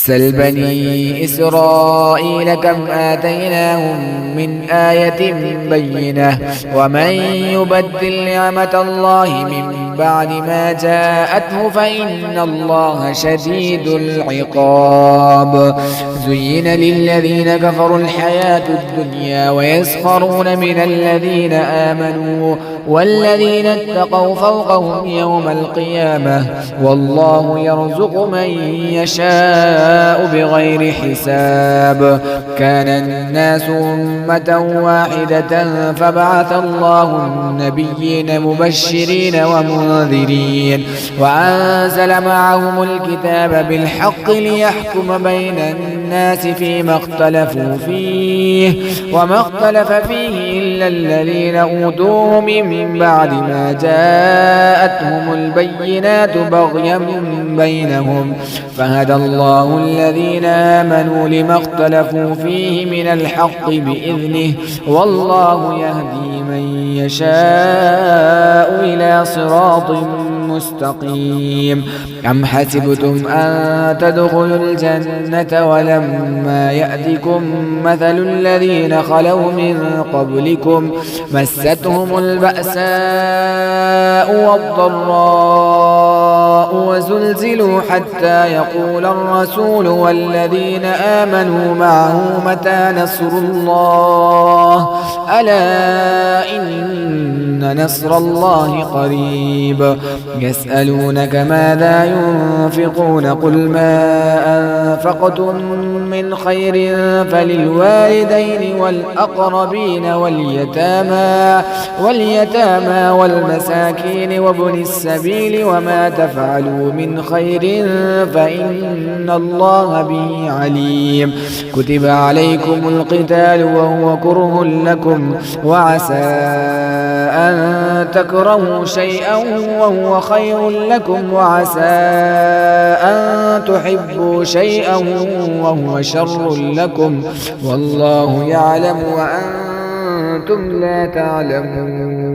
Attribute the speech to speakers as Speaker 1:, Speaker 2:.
Speaker 1: سل بني إسرائيل كم آتيناهم من آية بينة ومن يبدل نعمة الله من بعد ما جاءته فإن الله شديد العقاب. زين للذين كفروا الحياة الدنيا ويسخرون من الذين آمنوا والذين اتقوا فوقهم يوم القيامة والله يرزق من يشاء بغير حساب. كان الناس أمة واحدة فبعث الله النبيين مبشرين ومنذرين وأنزل معهم الكتاب بالحق ليحكم بين الناس فيما اختلفوا فيه وما اختلف فيه إلا الذين أوتوه من بعد ما جاءتهم البينات بغيا بينهم فهدى الله الذين آمنوا لما اختلفوا فيه من الحق بإذنه والله يهدي من يشاء إلى صراط مستقيم. أم حسبتم أن تدخلوا الجنة ولما يأتكم مثل الذين خلوا من قبلكم مستهم البأساء والضراء وزلزلوا حتى يقول الرسول والذين آمنوا معه متى نصر الله ألا إن نصر الله قريب. يسألونك ماذا ينفقون قل ما أنفقتم من خير فللوالدين والأقربين واليتامى والمساكين وابن السبيل وما تفعلوا من خير فإن الله به عليم. كتب عليكم القتال وهو كره لكم وعسى أن تكرهوا شيئا وهو خير لكم وعسى أن تحبوا شيئا وهو شر لكم والله يعلم وأنتم لا تعلمون.